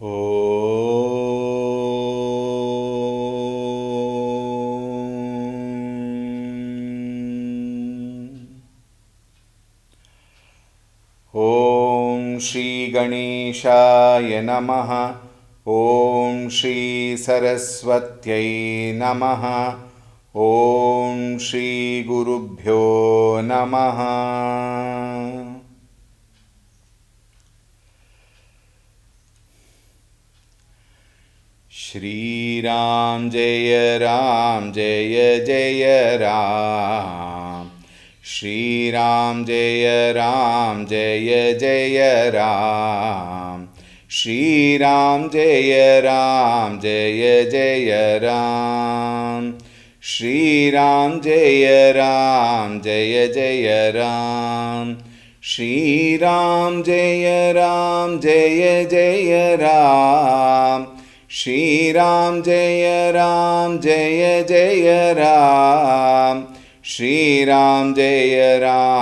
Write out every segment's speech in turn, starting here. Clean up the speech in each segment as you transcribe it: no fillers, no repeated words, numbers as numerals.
ॐ श्रीगणेशाय नमः। ॐ श्रीसरस्वत्यै नमः। ॐ श्रीगुरुभ्यो नमः। श्रीराम जय जय राम। श्रीराम जय जय राम। श्रीराम जय जय राम। श्रीराम जय जय राम। श्रीराम जय जय राम। श्रीराम जय जय राम। श्रीराम जय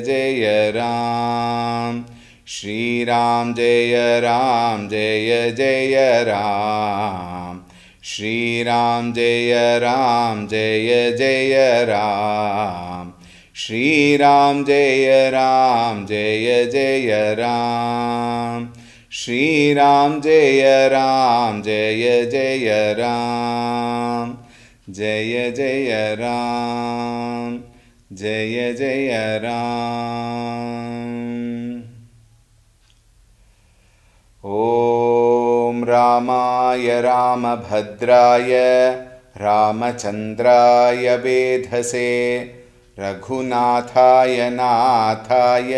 जय राम। श्रीराम जय जय राम। श्रीराम जय जय राम। श्रीराम जय जय राम। श्रीराम जय जय राम। श्रीराम जय जय राम। जय जय राम। जय जय राम। ॐ रामाय रामभद्राय रामचन्द्राय वेधसे रघुनाथाय नाथाय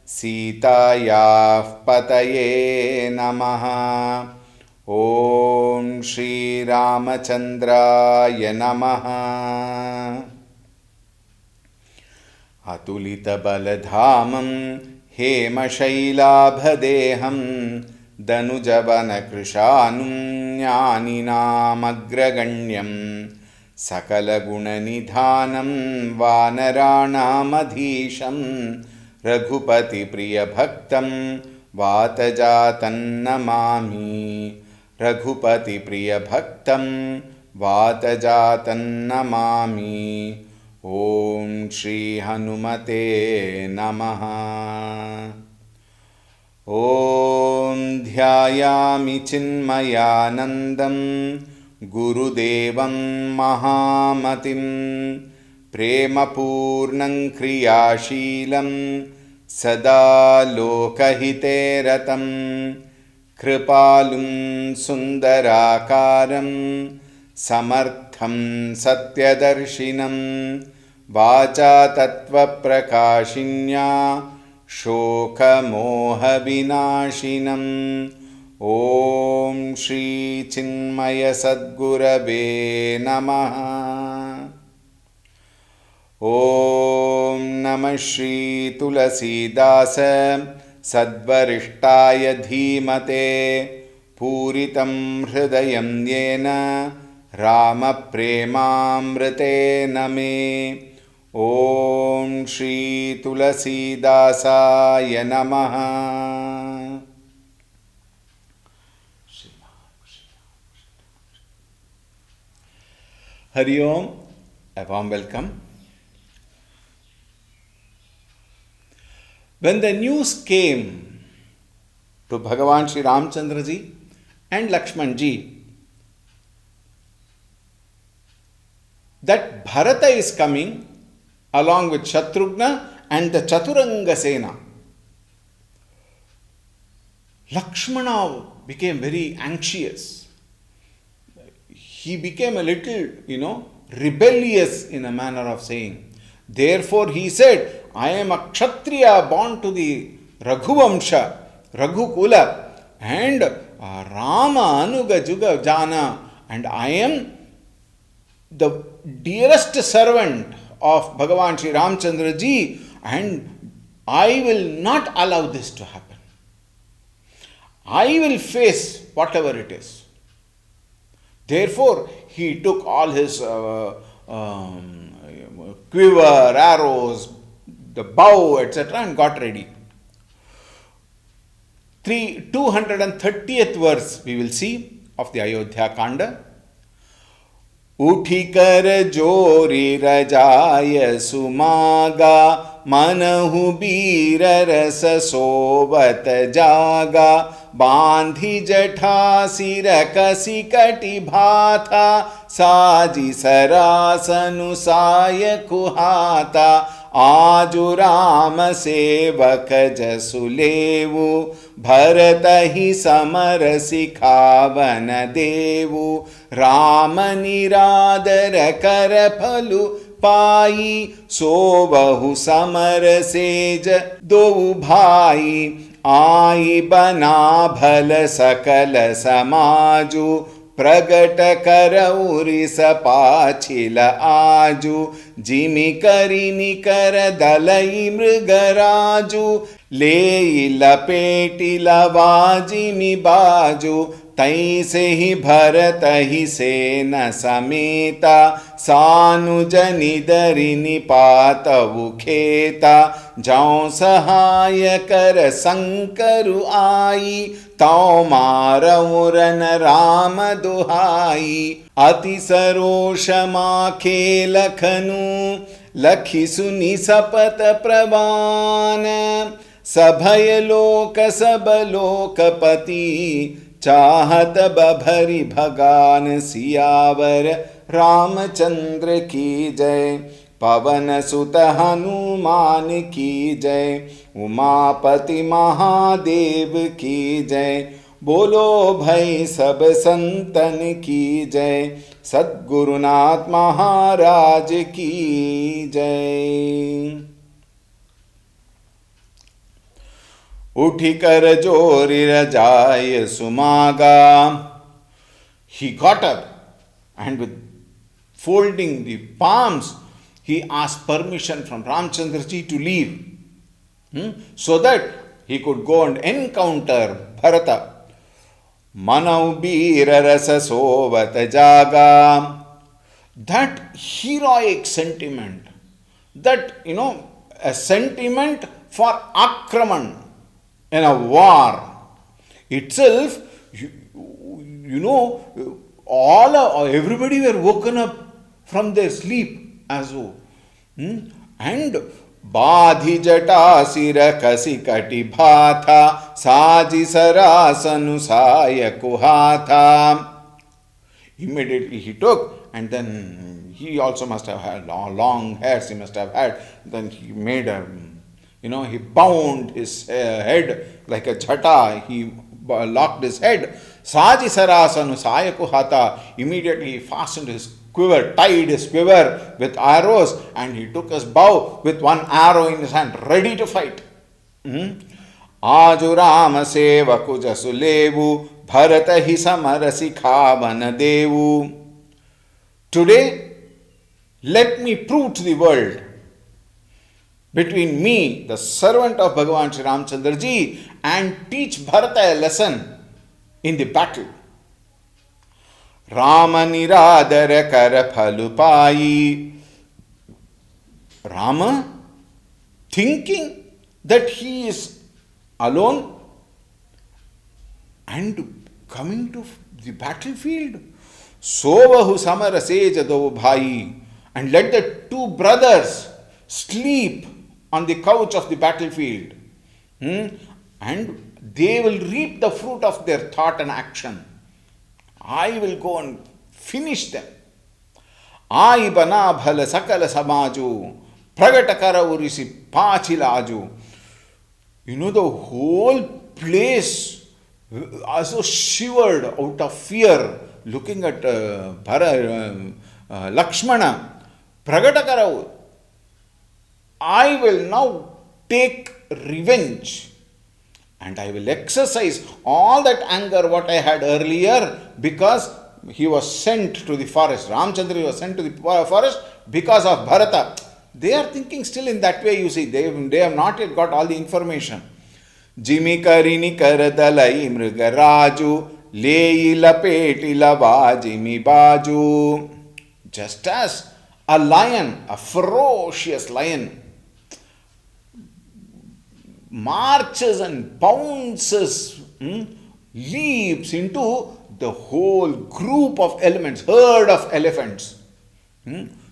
सीतायाः पतये नमः। ॐ श्रीरामचन्द्राय नमः। अतुलितबलधामं हेमशैलाभदेहं दनुजवनकृशानुं ज्ञानिनामग्रगण्यं सकलगुणनिधानं वानराणामधीशं रघुपतिप्रियभक्तं वातजातन्नमामि। रघुपतिप्रियभक्तं वातजातन्नमामि। ॐ श्रीहनुमते नमः। ॐ ध्यायामि चिन्मयानन्दं गुरुदेवं महामतिं प्रेमपूर्णं क्रियाशीलं सदा लोकहिते रतं कृपालुं सुन्दराकारं समर्थं सत्यदर्शिनं वाचा तत्त्वप्रकाशिन्या शोकमोहविनाशिनम् ॐ श्रीचिन्मयसद्गुरवे नमः। ॐ नमः श्रीतुलसीदास सद्वरिष्ठाय धीमते पूरितं हृदयं येन रामप्रेमामृतेन मे। ॐ श्रीतुलसीदासाय नमः। Hari Om, a warm welcome. When the news came to Bhagavan Sri Ramchandra ji and Lakshman ji that Bharata is coming along with Shatrughna and the Chaturanga Sena, Lakshmana became very anxious. He became a little, rebellious in a manner of saying. Therefore he said, I am a Kshatriya born to the Raghuvamsha, Raghukula, and Rama Anuga Juga Jana, and I am the dearest servant of Bhagavan Sri Ramchandra ji, and I will not allow this to happen. I will face whatever it is. Therefore, he took all his quiver, arrows, the bow, etc., and got ready. 230th verse we will see of the Ayodhyakand. उठिकर जोरी रजाय सुमागा मनहु बीर रस सोवत जागा बांधी जठा सिर कसी कटि भाथा साजी सरासनु साय कुहाता आजु राम सेवक जसु लेवु भरत ही समर सिखावन देवु राम निरादर कर फलु पाई सोवहु समर सेज दो भाई आई बना भल सकल समाजु प्रगट करउरि सपाछिल आजु जिमि करि निकर दलई मृगराजु ले लपेटि लवाजिमि बाजु तैसे ही भरत ही सेन समेता सानुज निदरि निपातवु खेता जौ सहाय कर शंकरु आई तौ मारउरन राम दुहाई अति सरोष माखे लखनु लखि सुनि सपत प्रवान सभय लोक सब लोकपति चाहत बभरि भगान सियावर रामचंद्र की जय पवन सुत हनुमान की जय उमापति महादेव की जय बोलो भाई सब संतन की जय सद्गुरुनाथ महाराज की जय। उठी कर जोरी रजाय सुमागा. He got up and with folding the palms, he asked permission from Ramchandra ji to leave, so that he could go and encounter Bharata. Manav Veera Rasa Sovat Jaga. That heroic sentiment, that, a sentiment for Akraman in a war itself, everybody were woken up from their sleep as well. And Badhi jata sira kasi kati bhatha saji sarasanu saya kuhatha. Immediately he took, and then he also must have had long hairs, he must have had. Then he made he bound his head like a jata, he locked his head. Saji sarasanu saya kuhatha. Immediately he fastened his quiver, tied his quiver with arrows, and he took his bow with one arrow in his hand, ready to fight. Aju Rama sevaku jasu levu bharata hi samara sikhavan devu. Today, let me prove to the world, between me, the servant of Bhagavan Shri Ramchandra ji, and teach Bharata a lesson in the battle. Rama niradara kar phalu pai. Rama, thinking that he is alone and coming to the battlefield, sovahu samara seja do bhai, and let the two brothers sleep on the couch of the battlefield, and they will reap the fruit of their thought and action. I will go and finish them. Ai bana bhala sakala samaju pragata karavurisi pachilaju. The whole place also shivered out of fear, looking at Lakshmana. Pragata karavu. I will now take revenge, and I will exercise all that anger what I had earlier, because he was sent to the forest. Ramchandra was sent to the forest because of Bharata. They are thinking still in that way, you see. They have not yet got all the information. Jimi karini karadalai mriga raju leyi lapeti lava jimi baju. Just as a lion, a ferocious lion, marches and pounces, leaps into the whole group of elements, herd of elephants.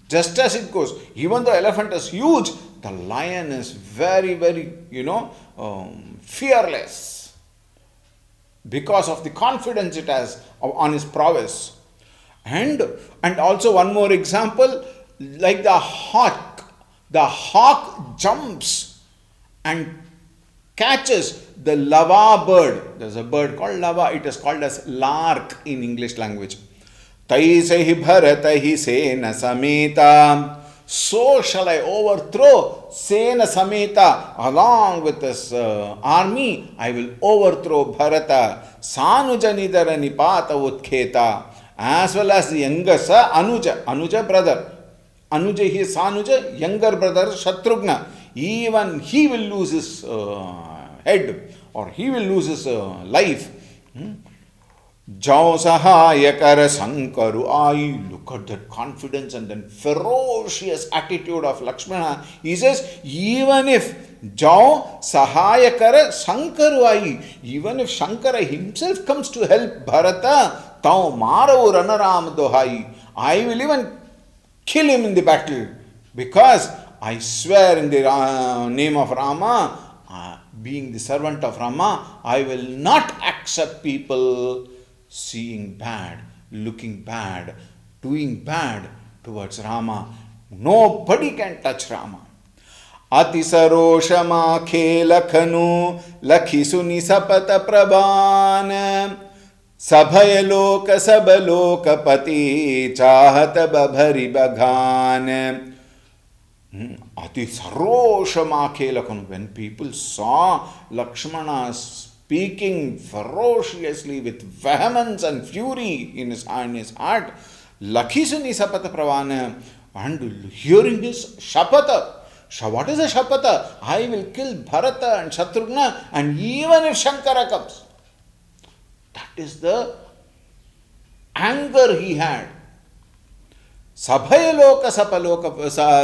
Just as it goes, even though elephant is huge, the lion is very, very, fearless because of the confidence it has on his prowess. And also one more example, like the hawk. The hawk jumps and catches the lava bird. There's a bird called lava. It is called as lark in English language. Taisahi bharatahi sena sameta. So shall I overthrow Sena Sameta along with this army. I will overthrow Bharata, Sanuja Nidara Nipata Utkheta, as well as the younger son Anuja brother. Anuja, he is Sanuja, younger brother Shatrughna. Even he will lose his head, or he will lose his life. Jao Sahayakara Sankaru Ai. Look at that confidence and then ferocious attitude of Lakshmana. He says, even if Jao Sahayakara Sankaru Ai, even if Shankara himself comes to help Bharata, Tau Maravu Ranaram Dohai, I will even kill him in the battle, because I swear in the name of Rama, being the servant of Rama, I will not accept people seeing bad, looking bad, doing bad towards Rama. Nobody can touch Rama. Atisaroshama khelakanu lakhisuni sapata prabhan sabhayaloka sabaloka pati chahata babhari baghan. Atisaroshama khelakanu. When people saw Lakshmana speaking ferociously with vehemence and fury in his heart, Lakhisuni sapata pravana, and hearing his shapata. What is a shapata? I will kill Bharata and Shatrughna, and even if Shankara comes. That is the anger he had. Sabhayaloka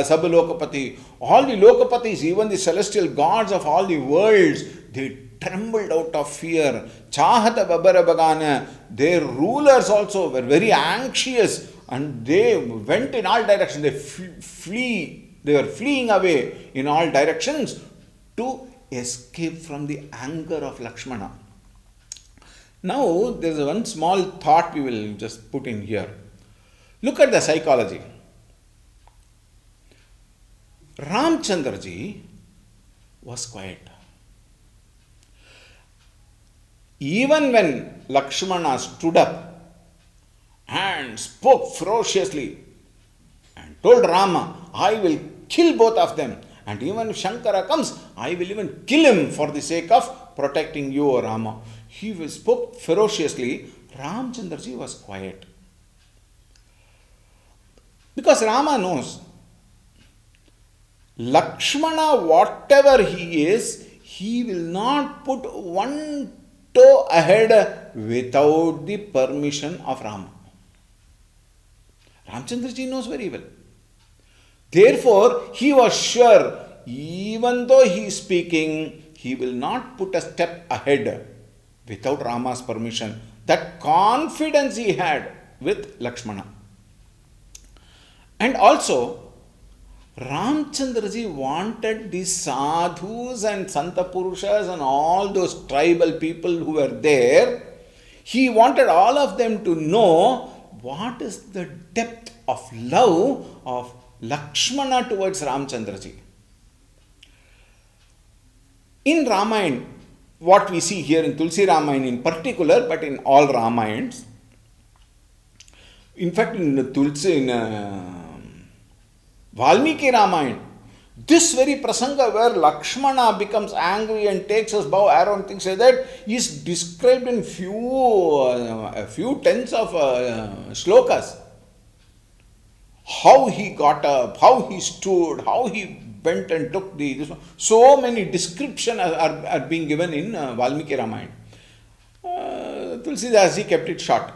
sabalokapati. All the lokapatis, even the celestial gods of all the worlds, they trembled out of fear. Chahata babara bagana. Their rulers also were very anxious, and they went in all directions. They were fleeing away in all directions to escape from the anger of Lakshmana. Now, there is one small thought we will just put in here. Look at the psychology. Ramchandraji was quiet. Even when Lakshmana stood up and spoke ferociously and told Rama, I will kill both of them, and even if Shankara comes, I will even kill him for the sake of protecting you, O Rama. He spoke ferociously. Ramchandraji was quiet. Because Rama knows, Lakshmana, whatever he is, he will not put one toe ahead without the permission of Rama. Ramchandraji knows very well. Therefore, he was sure, even though he is speaking, he will not put a step ahead without Rama's permission. That confidence he had with Lakshmana. And also, Ramchandraji wanted the sadhus and Santa Purushas and all those tribal people who were there. He wanted all of them to know what is the depth of love of Lakshmana towards Ramchandraji. In Ramayan, what we see here in Tulsi Ramayan in particular, but in all Ramayans, in fact in Tulsi, in Valmiki Ramayan, this very prasanga where Lakshmana becomes angry and takes his bow, arrow and things like that is described in a few tens of shlokas. How he got up, how he stood, how he bent and took this. So many descriptions are being given in Valmiki Ramayan. Tulsidasji kept it short.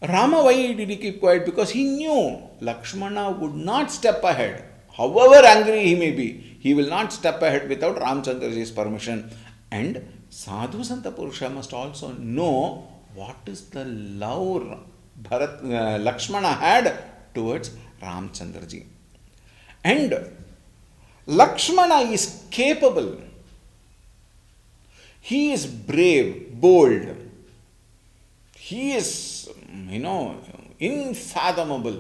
Rama, why did he keep quiet? Because he knew Lakshmana would not step ahead. however angry he may be, he will not step ahead without Ramchandraji's permission. And Sadhu Santa Purusha must also know what is the love Lakshmana had towards Ramchandraji. And Lakshmana is capable. He is brave, bold. He is, unfathomable.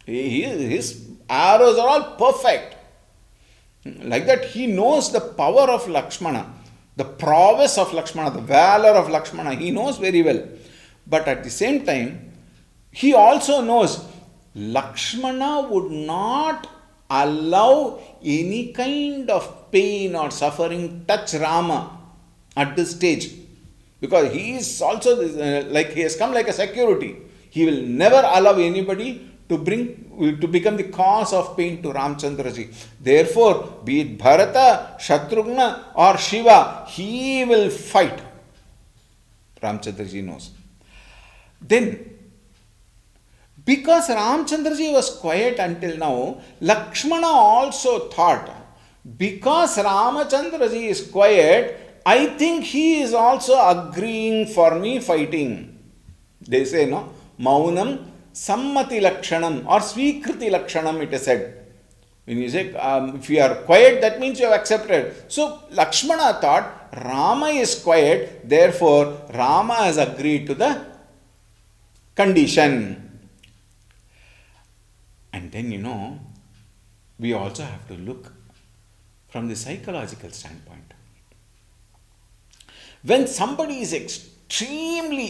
His arrows are all perfect. Like that, he knows the power of Lakshmana, the prowess of Lakshmana, the valor of Lakshmana. He knows very well. But at the same time, he also knows Lakshmana would not allow any kind of pain or suffering touch Rama at this stage. Because he is also he has come like a security. He will never allow anybody to become the cause of pain to Ramchandraji. Therefore, be it Bharata, Shatrughna or Shiva, he will fight. Ramchandraji knows. Then, because Ramchandraji was quiet until now, Lakshmana also thought, because Ramachandraji is quiet, I think he is also agreeing for me fighting. They say, no, Maunam Sammati Lakshanam or Swikriti Lakshanam, it is said. When you say, if you are quiet, that means you have accepted. So, Lakshmana thought, Rama is quiet, therefore, Rama has agreed to the condition. And then, we also have to look from the psychological standpoint. When somebody is extremely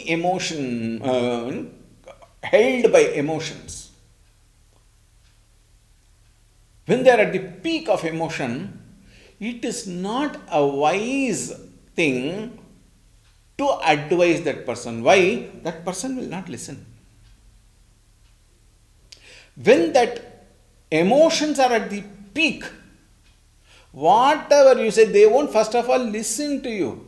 held by emotions, when they are at the peak of emotion, it is not a wise thing to advise that person. Why? That person will not listen. When that emotions are at the peak, whatever you say, they won't first of all listen to you.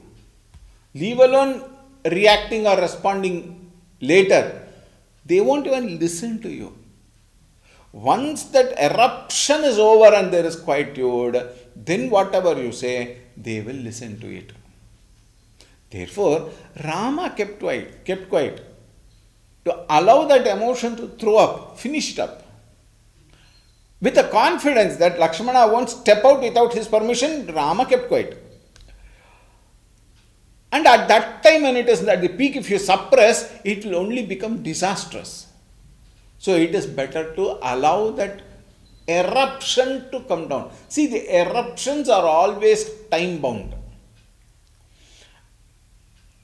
Leave alone reacting or responding later. They won't even listen to you. Once that eruption is over and there is quietude, then whatever you say, they will listen to it. Therefore, Rama kept quiet to allow that emotion to throw up, finish it up. With the confidence that Lakshmana won't step out without his permission, Rama kept quiet. And at that time, when it is at the peak, if you suppress, it will only become disastrous. So it is better to allow that eruption to come down. See, the eruptions are always time bound.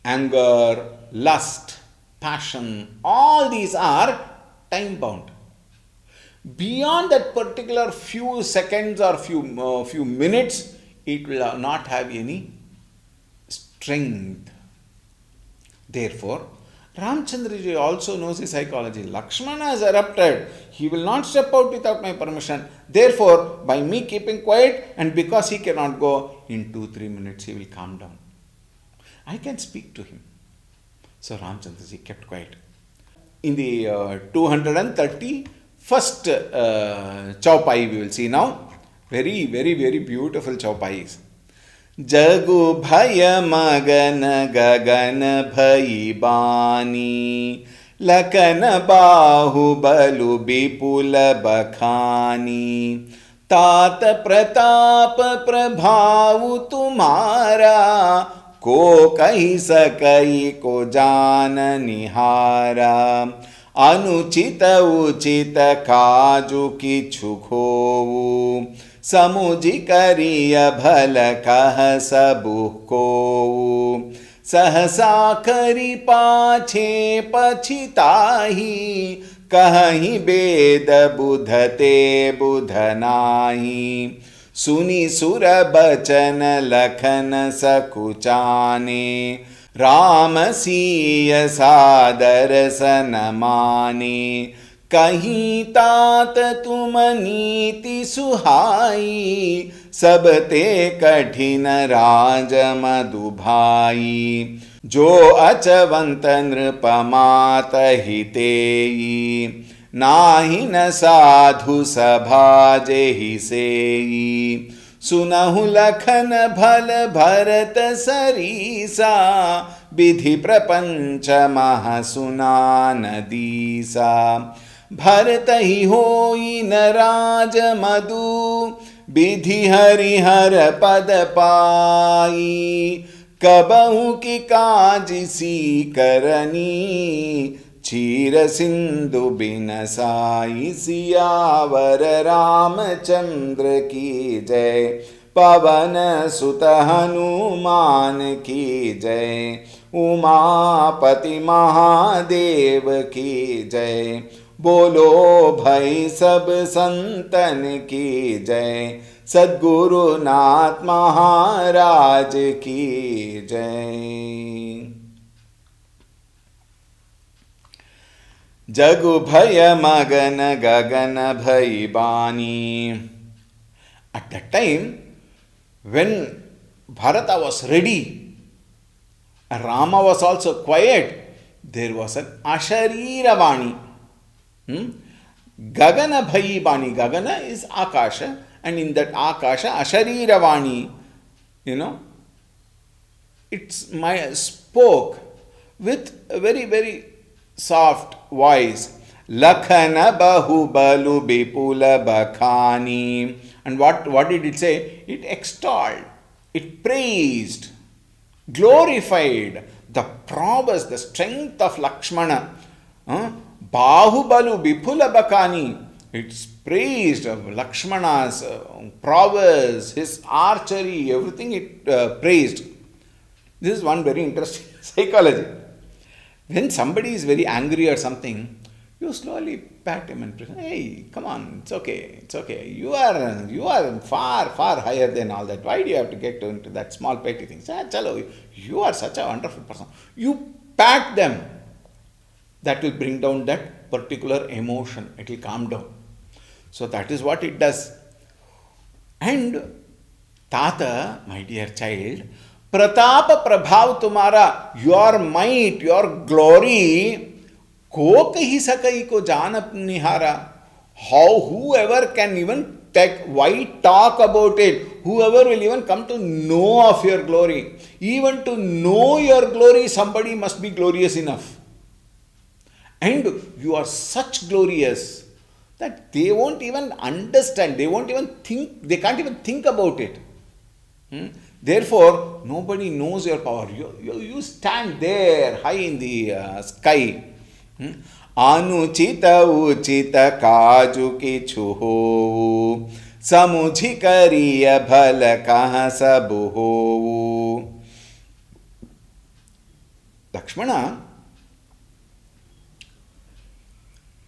Anger, lust, passion, all these are time bound. Beyond that particular few seconds or few minutes, it will not have any strength. Therefore, Ramchandraji also knows his psychology. Lakshmana has erupted. He will not step out without my permission. Therefore, by me keeping quiet, and because he cannot go, in 2-3 minutes he will calm down. I can speak to him. So Ramchandraji kept quiet. In the 231st Chaupai we will see now. Very, very, very beautiful Chaupais. Jagu bhaya magana gagana bhayi bani lakana bahu balu bipula bakhani तात प्रताप प्रभाव तुम्हारा को कही सकई को जान निहारा अनुचित उचित काजु किछु खोऊ समुझि करिय भल कह सबु को सहसा करि पाछे पछिताही कहीं बेद बुधते बुध नाही सुनि सुर बचन लखन सकुचाने राम सीय सादर सन माने कहीं तात तुम नीति सुहाई सब ते कठिन राज मधुभाई जो अचवंत नृपमात हितेयी नाहि न साधु सभा जेहि सेई सुनहु लखन भल भरत सरीसा विधि प्रपंच मह सुना नदीसा भरत ही होई न राज मधु विधि हरिहर पद पाई कबहु की काजिसी करनी चीर सिंधु बिन साई सियावर रामचंद्र की जय पवन सुत हनुमान की जय उमापति महादेव की जय बोलो भाई सब संतन की जय सद्गुरुनाथ महाराज की जय। जगु भय मगन गगन भई बानी। At that time, when Bharata was ready, and Rama was also quiet, there was an Asharira Vani. Gagana Bhai Bani. Gagana is Akasha, and in that Akasha, Asharira Vani, it's my spoke with a very, very soft voice. Lakhana Bahubalu Bipula Bakhani. And what did it say? It extolled, it praised, glorified the prowess, the strength of Lakshmana. Bahubalu Bipula Bakani. It's praised of Lakshmana's prowess, his archery, everything it praised. This is one very interesting psychology. When somebody is very angry or something, you slowly pat him and say, hey, come on, it's okay, it's okay. You are far, far higher than all that. Why do you have to get into that small petty things? Chalo, you are such a wonderful person. You pat them. That will bring down that particular emotion. It will calm down. So that is what it does. And Tata, my dear child, Pratapa Prabhav Tumara, your might, your glory, ko kahi sakai ko janap nihara. How whoever can even why talk about it? Whoever will even come to know of your glory. Even to know your glory, somebody must be glorious enough. And you are such glorious that they won't even understand, they won't even think, they can't even think about it. Therefore, nobody knows your power. You stand there high in the sky. Anuchita uchita kaju ki chuho samujhi kariya bhala kaha sabu ho. Lakshmana,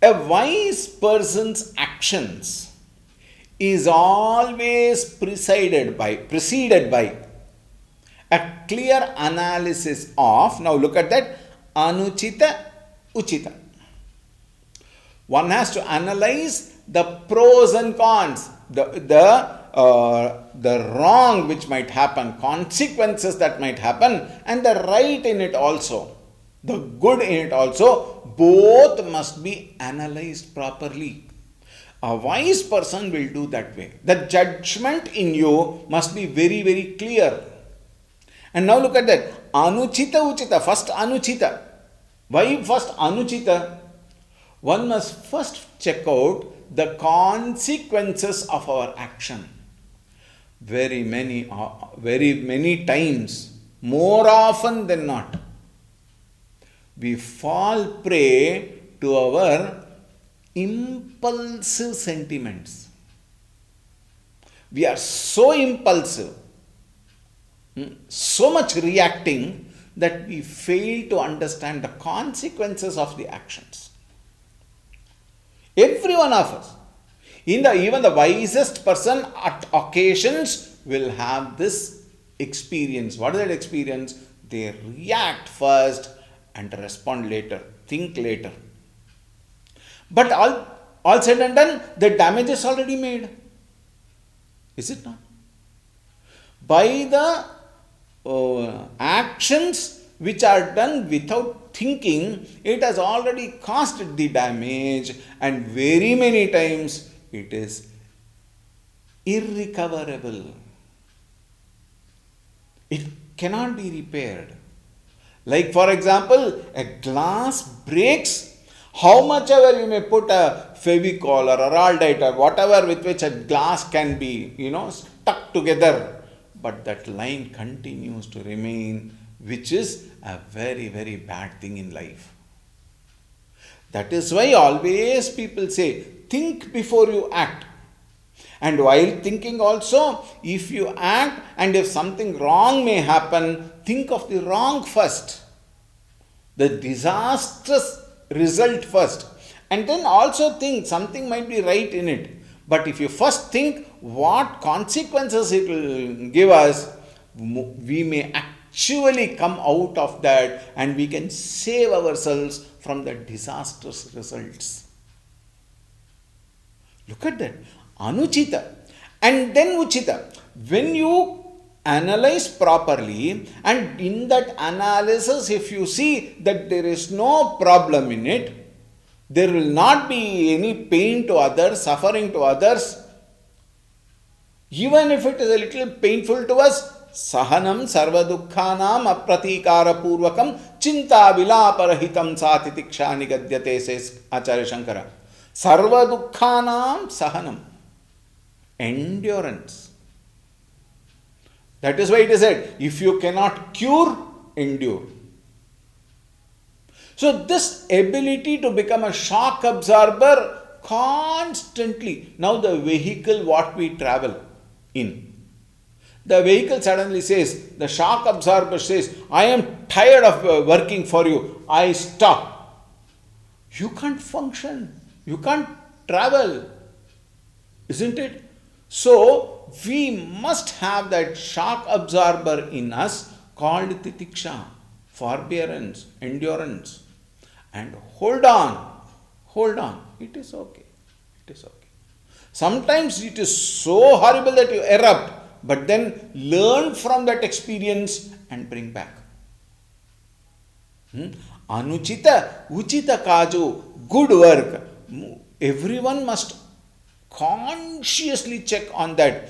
a wise person's actions is always preceded by a clear analysis of, now look at that, anuchita, uchita. One has to analyze the pros and cons, the wrong which might happen, consequences that might happen, and the right in it also, the good in it also. Both must be analyzed properly. A wise person will do that way. The judgment in you must be very, very clear. And now look at that. Anuchita uchita. First anuchita. Why first anuchita? One must first check out the consequences of our action. Very many times, more often than not, we fall prey to our impulsive sentiments. We are so impulsive, so much reacting, that we fail to understand the consequences of the actions. Every one of us, even the wisest person at occasions will have this experience. What is that experience? They react first and respond later, think later. But all said and done, the damage is already made. Is it not? By the actions which are done without thinking, it has already caused the damage, and very many times it is irrecoverable. It cannot be repaired. Like, for example, a glass breaks. How much ever you may put a Fevicol or Araldite or whatever with which a glass can be, stuck together, but that line continues to remain, which is a very, very bad thing in life. That is why always people say, think before you act. And while thinking also, if you act and if something wrong may happen, think of the wrong first, the disastrous result first, and then also think something might be right in it. But if you first think what consequences it will give us, we may actually come out of that and we can save ourselves from the disastrous results. Look at that. Anuchita and then Uchita. When you analyze properly, and in that analysis, if you see that there is no problem in it, there will not be any pain to others, suffering to others, even if it is a little painful to us, sahanam sarva dukkhanam apratikara purvakam chinta vilaparahitam satitiksha nigadyate, says Acharya Shankara. Sarva dukkhanam sahanam. Endurance. That is why it is said, if you cannot cure, endure. So this ability to become a shock absorber constantly. Now the vehicle what we travel in, the vehicle suddenly says, the shock absorber says, I am tired of working for you, I stop. You can't function. You can't travel. Isn't it? So, we must have that shock absorber in us called titiksha, forbearance, endurance. And hold on. It is okay. Sometimes it is so horrible that you erupt, but then learn from that experience and bring back. Anuchita, uchita kaju, good work. Everyone must consciously check on that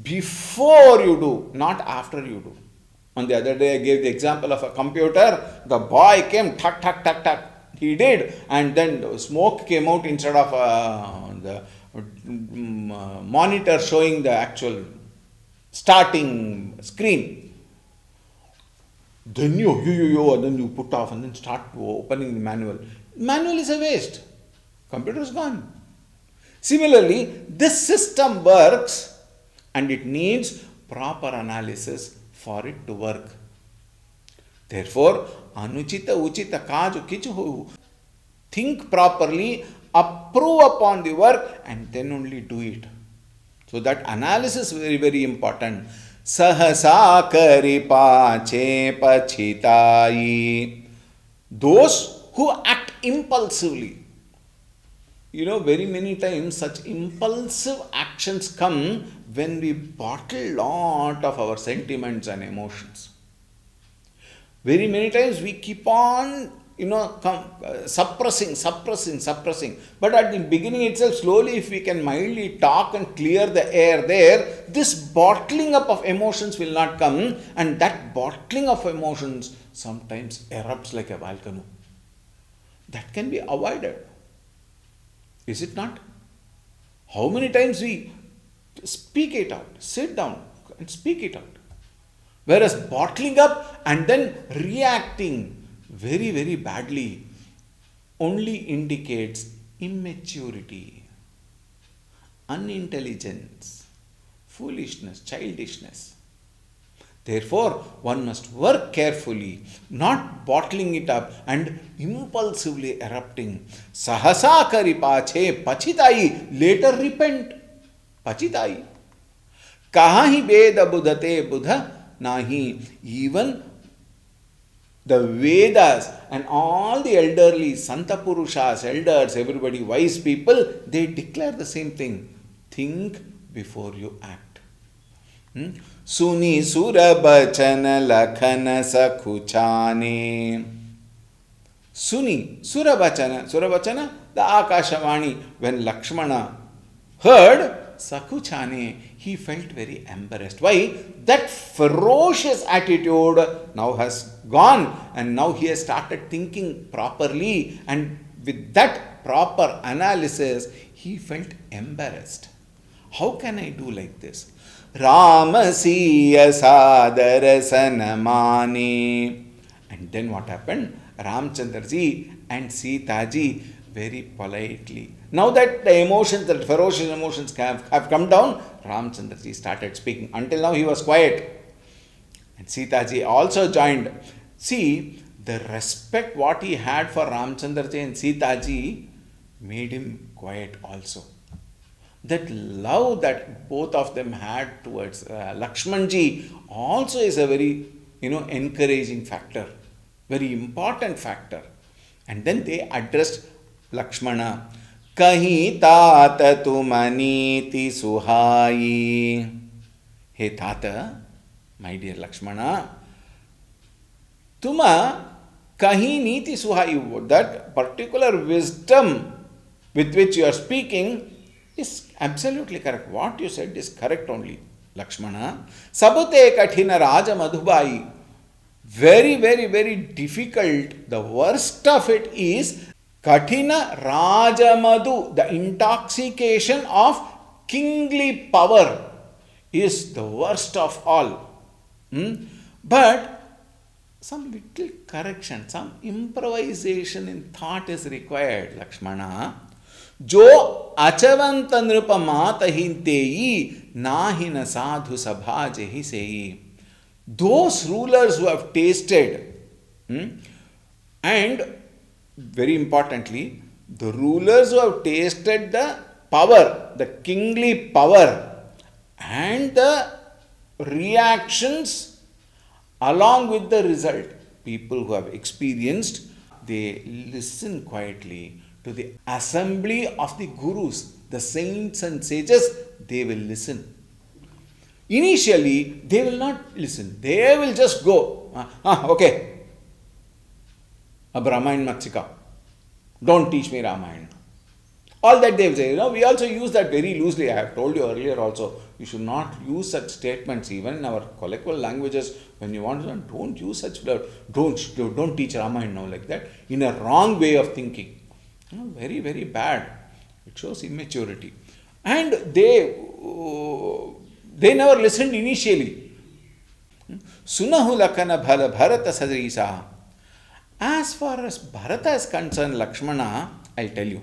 before you do, not after you do. On the other day, I gave the example of a computer. The boy came, tuck, tuck, tuck, tuck. He did, and then the smoke came out instead of the monitor showing the actual starting screen. Then and then you put off and then start opening the manual. Manual is a waste. Computer is gone. Similarly, this system works and it needs proper analysis for it to work. Therefore, anuchita, uchita, kaju, kichu, think properly, approve upon the work, and then only do it. So that analysis is very, very important. Sahasa karipa che pachitai. Those who act impulsively. Very many times such impulsive actions come when we bottle a lot of our sentiments and emotions. Very many times we keep on, suppressing. But at the beginning itself, slowly, if we can mildly talk and clear the air there, this bottling up of emotions will not come, and that bottling of emotions sometimes erupts like a volcano. That can be avoided. Is it not? How many times we speak it out, sit down and speak it out. Whereas bottling up and then reacting very, very badly only indicates immaturity, unintelligence, foolishness, childishness. Therefore, one must work carefully, not bottling it up and impulsively erupting. Sahasa karipache pachitai, later repent. Pachitai. Kahahi veda budhate buddha nahi. Even the Vedas and all the elderly, Santa Purushas, elders, everybody, wise people, they declare the same thing. Think before you act. Suni surabachana lakhana sakhuchane. Suni surabachana. Surabachana, the Akashavani. When Lakshmana heard Sakhuchane, he felt very embarrassed. Why? That ferocious attitude now has gone, and now he has started thinking properly, and with that proper analysis, he felt embarrassed. How can I do like this? Ramasiya sadara sanamani. And then what happened? Ramchandraji and Sitaji very politely. Now that the emotions, the ferocious emotions have come down, Ramchandraji started speaking. Until now he was quiet. And Sitaji also joined. See, the respect what he had for Ramchandraji and Sitaji made him quiet also. That love that both of them had towards Lakshmanji also is a very, encouraging factor, very important factor. And then they addressed Lakshmana. Kahi tata tumaniti suhai. Hey tata, my dear Lakshmana, tuma kahi niti suhai. That particular wisdom with which you are speaking is absolutely correct. What you said is correct only, Lakshmana. Sabute kathina raja madhubai. Very, very, very difficult. The worst of it is kathina raja madhu. The intoxication of kingly power is the worst of all. But some little correction, some improvisation in thought is required, Lakshmana. Jo achavanta nrupa mata hinteyi nahina sadhu sabha jehi seyi. Those rulers who have tasted, and very importantly, the rulers who have tasted the power, the kingly power, and the reactions along with the result, people who have experienced, they listen quietly to the assembly of the gurus, the saints and sages. They will listen. Initially, they will not listen. They will just go, okay, ab Ramayan Matsika. Don't teach me Ramayana. All that they will say. We also use that very loosely. I have told you earlier also, you should not use such statements. Even in our colloquial languages, when you want to learn, don't use such words. Don't teach Ramayana now like that. In a wrong way of thinking. Very, very bad. It shows immaturity. And they never listened initially. Sunahu lakana bhala bharata sadrisa. As far as Bharata is concerned, Lakshmana, I'll tell you.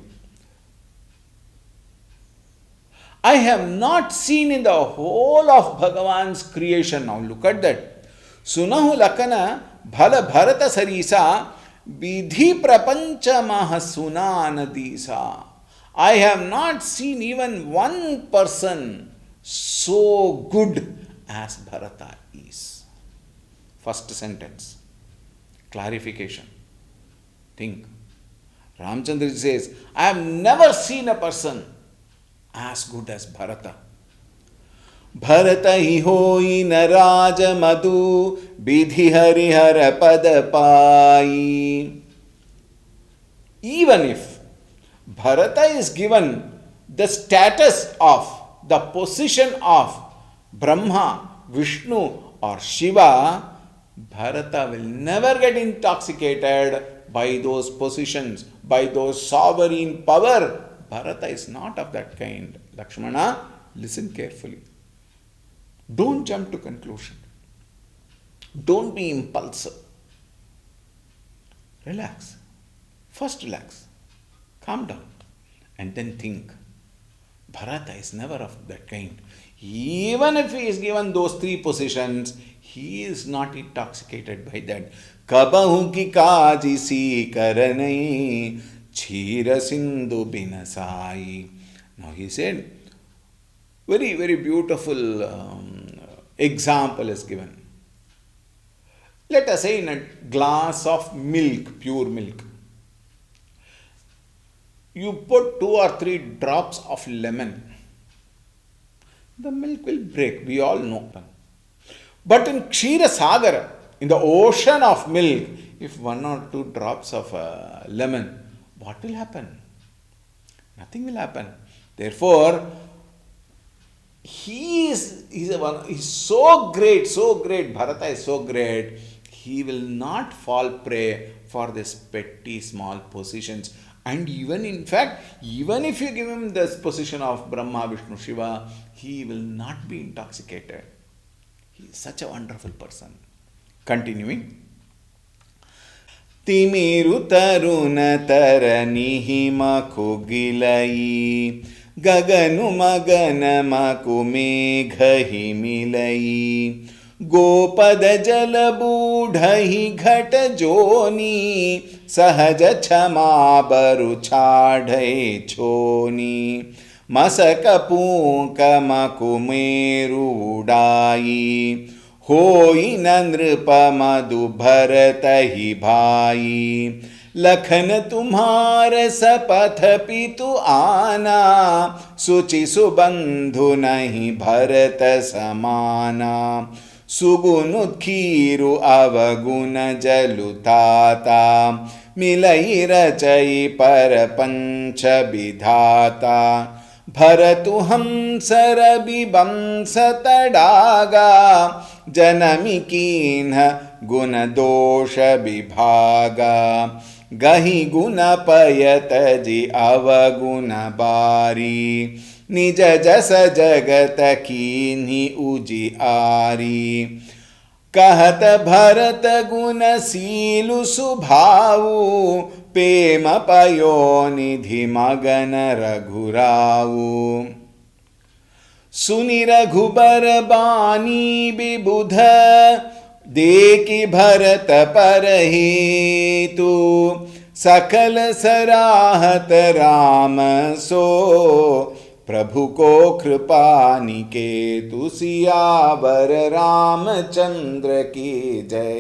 I have not seen in the whole of Bhagavan's creation. Now look at that. Sunahu lakana bhala bharata sarisa. Vidhi prapancha mahasunanadisa. I have not seen even one person so good as Bharata is. First sentence. Clarification. Think. Ramchandra says, I have never seen a person as good as Bharata. Bharata hi hoi naraja madhu vidhi harihara padapai. Even if Bharata is given the status of, the position of Brahma, Vishnu or Shiva, Bharata will never get intoxicated by those positions, by those sovereign power. Bharata is not of that kind. Lakshmana, listen carefully. Don't jump to conclusion. Don't be impulsive. Relax. First relax. Calm down. And then think. Bharata is never of that kind. Even if he is given those three positions, he is not intoxicated by that. Kabahu ki kaji si karanai chhira sindhu binasai. Now he said, very, very beautiful example is given. Let us say in a glass of milk, pure milk, you put 2 or 3 drops of lemon. the milk will break. We all know. But in Kshira Sagara, in the ocean of milk, if 1 or 2 drops of lemon, what will happen? Nothing will happen. Therefore, he's so great, Bharata is so great, he will not fall prey for this petty small positions. And even in fact, even if you give him this position of Brahma, Vishnu, Shiva, he will not be intoxicated. He is such a wonderful person. Continuing. Timiru taruna taranihi makugilai Gaganu magana makumeghahi milai Gopada jalabudhahi ghata joni Sahaja chama baru chadhai choni Masaka punka makumeru udai होई नृप मधु भरत ही भाई लखन तुम्हार सपथ पितु आना सुचि सुबंधु नहीं भरत समाना सुगुण खीरु अवगुण जलुताता मिलई रचई पर पंच विधाता भरतु हंसर बिबंस तडागा जनमी कीन्ह गुण दोष विभागा गहि गुण पयत जि अवगुण बारी निज जस जगत कीन्हि उजिआरी कहत भरत गुण सीलु सुभाऊ प्रेम पयो निधि मगन रघुराऊ सुनि रघुबर बानी विबुध देखि भरत पर हेतु सकल सराहत राम सो प्रभु को कृपा निकेतु सियावर रामचंद्र की जय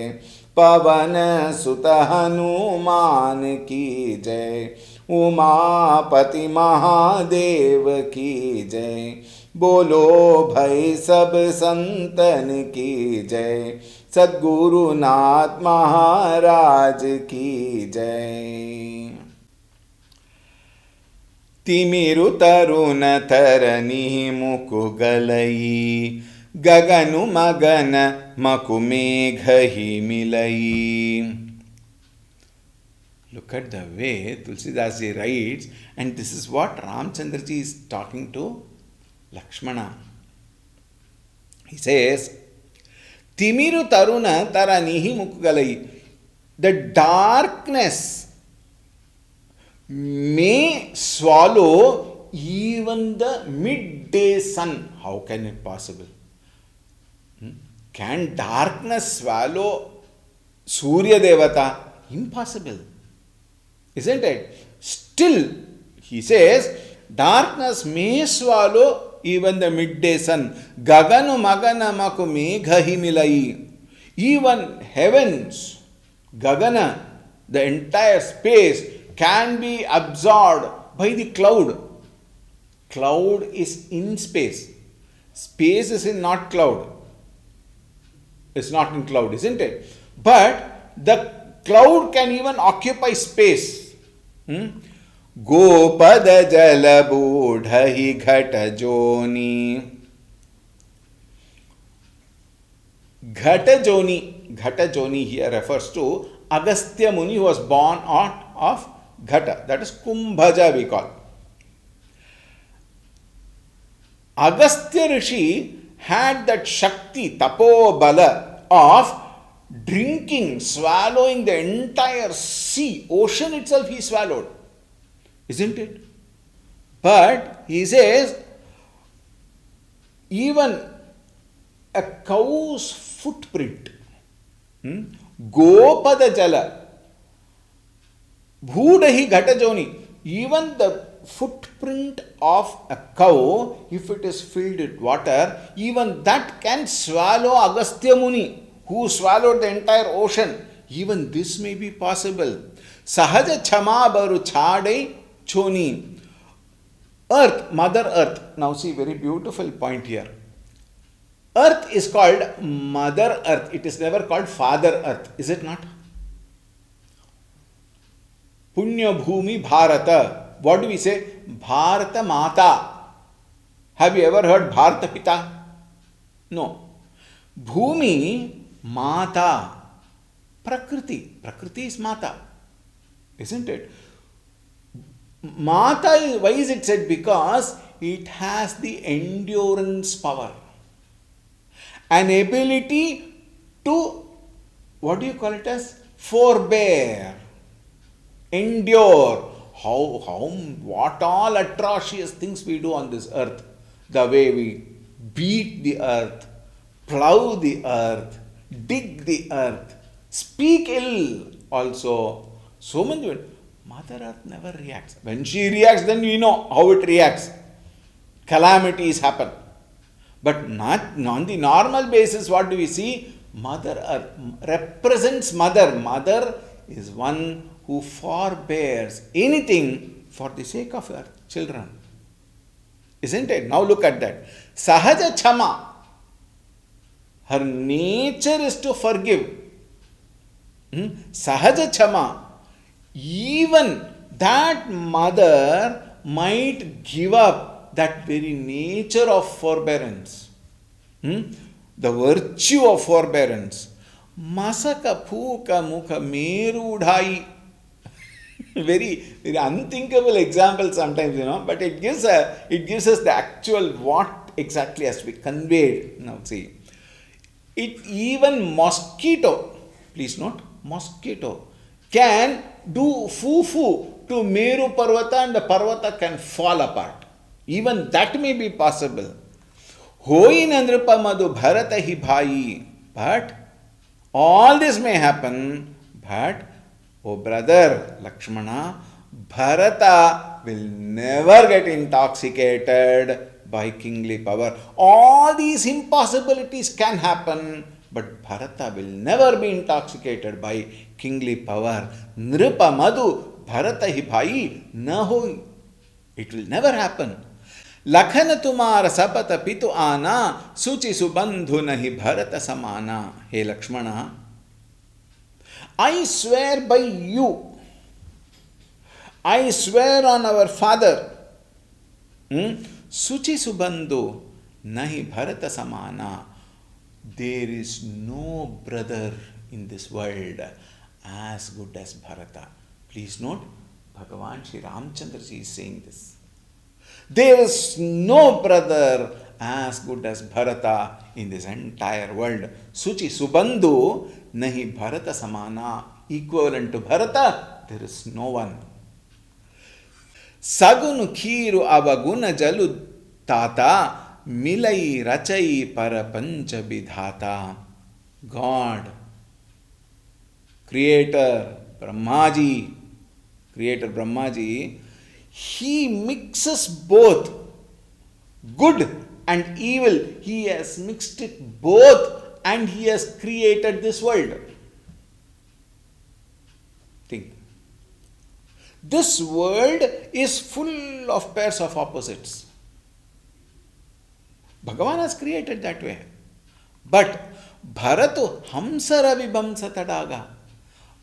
पवन सुत हनुमान की जय उमापति महादेव की जय बोलो भाई सब संतन की जय सद्गुरुनाथ महाराज की जय तिमिरु तरुण तरनी मुकुगलई गगनु मगन मकुमेघहि मिलई. Look at the way Tulsidas ji writes, and this is what Ramchandra ji is talking to Lakshmana. He says, Timiru taruna taranihi mukugalai. The darkness may swallow even the midday sun. How can it possible? Can darkness swallow Surya Devata? Impossible. Isn't it? Still, he says, darkness may swallow even the midday sun. Gaganu magana maku meghahi milai. Even heavens, Gagana, the entire space, can be absorbed by the cloud. Cloud is in space. Space is in not cloud. It's not in cloud, isn't it? But the cloud can even occupy space. Gopada jala budhahi ghata joni. Ghata joni here refers to Agastya Muni, who was born out of Ghata. That is Kumbhaja we call. Agastya Rishi had that Shakti, Tapo Bala of drinking, swallowing the entire sea, ocean itself he swallowed. Isn't it? But he says, even a cow's footprint, Gopada Jala, Bhudahi Ghatajoni, even the footprint of a cow, if it is filled with water, even that can swallow Agastya Muni, who swallowed the entire ocean. Even this may be possible. Sahaja chama baru chadai choni. Earth, Mother Earth. Now see, very beautiful point here. Earth is called Mother Earth. It is never called Father Earth, is it not? Punya Bhumi Bharata. What do we say? Bharata Mata. Have you ever heard Bharata Pita? No. Bhumi Mata. Prakriti. Prakriti is Mata. Isn't it? Mata, why is it said? Because it has the endurance power. An ability to, what do you call it as? Forbear. Endure. What all atrocious things we do on this earth. The way we beat the earth, plow the earth, dig the earth, speak ill also. So much. Mother Earth never reacts. When she reacts, then we know how it reacts. Calamities happen. But not on the normal basis, what do we see? Mother Earth represents Mother. Mother is one who forbears anything for the sake of her children. Isn't it? Now look at that. Sahaja Chama. Her nature is to forgive. Sahaja Chama. Even that mother might give up that very nature of forbearance. The virtue of forbearance. Masaka Puka Mukha Merudhai. Very, very unthinkable example sometimes, but it gives us the actual what exactly has to be conveyed. Now see, it even mosquito, please note, mosquito can do foo-foo to Meru Parvata and the Parvata can fall apart. Even that may be possible. Hoi Nandripa Madhu Bharata hi bhai. But all this may happen, but oh brother Lakshmana, Bharata will never get intoxicated by kingly power. All these impossibilities can happen, but Bharata will never be intoxicated by kingly power. Nripa Madhu Bharata hi bhai na hoi. It will never happen. Lakhana tumara sapata pitu ana suchi subandhu nahi Bharata samana. Hey Lakshmana, I swear by you, I swear on our father, Suchi Subandhu Nahi Bharata Samana. There is no brother in this world as good as Bharata. Please note, Bhagavan Shri Ramchandra Ji is saying this. There is no brother as good as Bharata in this entire world. Suchi Subandhu Nahi Bharata Samana. Equivalent to Bharata, there is no one. Sagunu Khiru Avaguna Jalu Tata Milai Rachai Parapancha Bidhata. God, Creator Brahmaji, He mixes both good and evil. He has mixed it both and He has created this world. Think. This world is full of pairs of opposites. Bhagavan has created that way. But Bharatu Hamsara Vibhamsa Tadaga.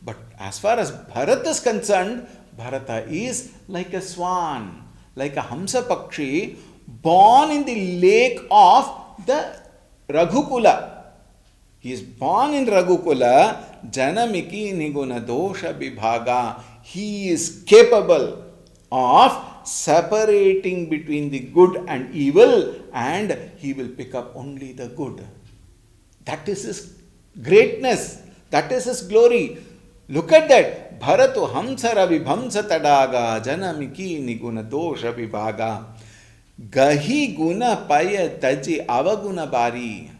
But as far as Bharat is concerned, Bharata is like a swan, like a Hamsa Pakshi, born in the lake of the Raghukula. He is born in Raghukula, Janamiki Niguna Dosha Vibhaga. He is capable of separating between the good and evil, and he will pick up only the good. That is his greatness. That is his glory. Look at that. Bharatu Hamsara Vibhamsa Tadaga Janamiki Niguna Dosha Vibhaga Gahi Guna Paya Taji Avaguna Bari.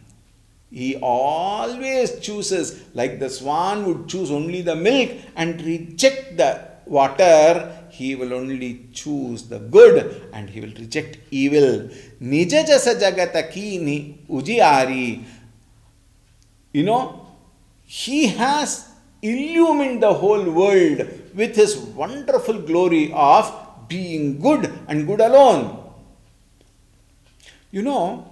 He always chooses, like the swan would choose only the milk and reject the water. He will only choose the good and he will reject evil. Nija jasa jagata ki ujiari. He has illumined the whole world with his wonderful glory of being good and good alone. You know,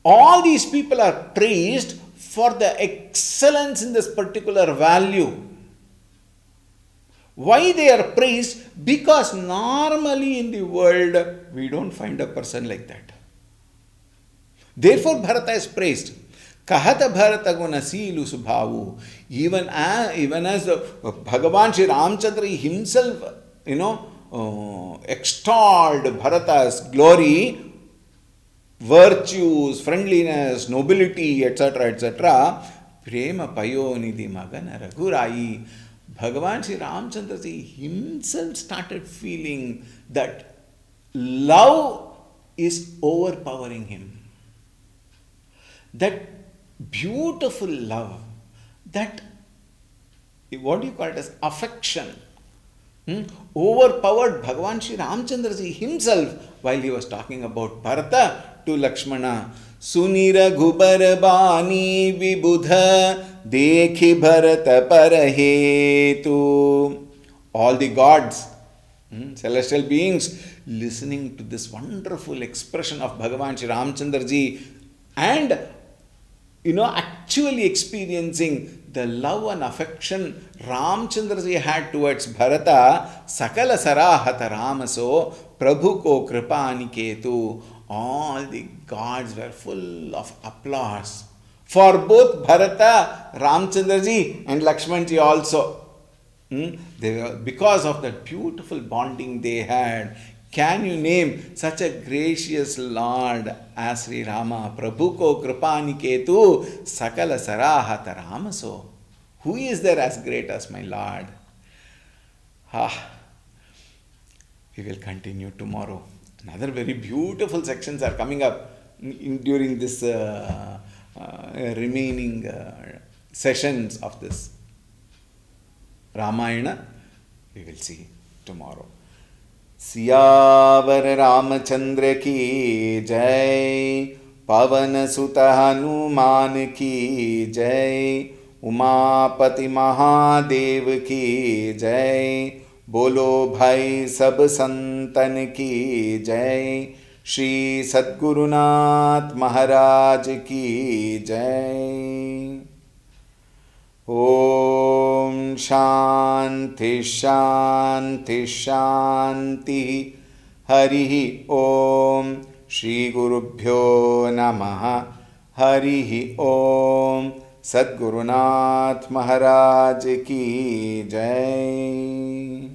all these people are praised for the excellence in this particular value. Why they are praised? Because normally in the world we don't find a person like that. Therefore Bharata is praised. Kahata Bharata gunasilu subhavu. Even as Bhagavan Sri Ramchandra himself, extolled Bharata's glory, virtues, friendliness, nobility, etc. Prema payonidhi magana raghurai. Bhagavan Sri Ramchandra himself started feeling that love is overpowering him. That beautiful love, that, what do you call it as, affection, overpowered Bhagavan Sri Ramchandra himself while he was talking about Bharata to Lakshmana. Sunira gubar bani vibudha dekhi Bharata parahetu. All the gods, celestial beings, listening to this wonderful expression of Bhagavan Sri Ramchandra ji and actually experiencing the love and affection Ramchandra ji had towards Bharata. Sakala sarahata ramaso prabhu ko kripani ketu. All the gods were full of applause for both Bharata, Ramchandra ji and Lakshman ji also. They were, because of that beautiful bonding they had. Can you name such a gracious Lord as Sri Rama? Prabhu ko kripani ketu sakala sarahata ramaso. Who is there as great as my Lord? We will continue tomorrow. Another very beautiful sections are coming up during this remaining sessions of this Ramayana. We will see tomorrow. Siyavar Ramchandra की जय, पवन सुत हनुमान की जय, उमापति महादेव की जय, बोलो भाई सब संतन की जय, श्री सद्गुरुनाथ महाराज की जय। ओम शांति शांति शांति। हरि ओम। श्री गुरुभ्यो नमः। हरि ओम। सद्गुरुनाथ महाराज की जय।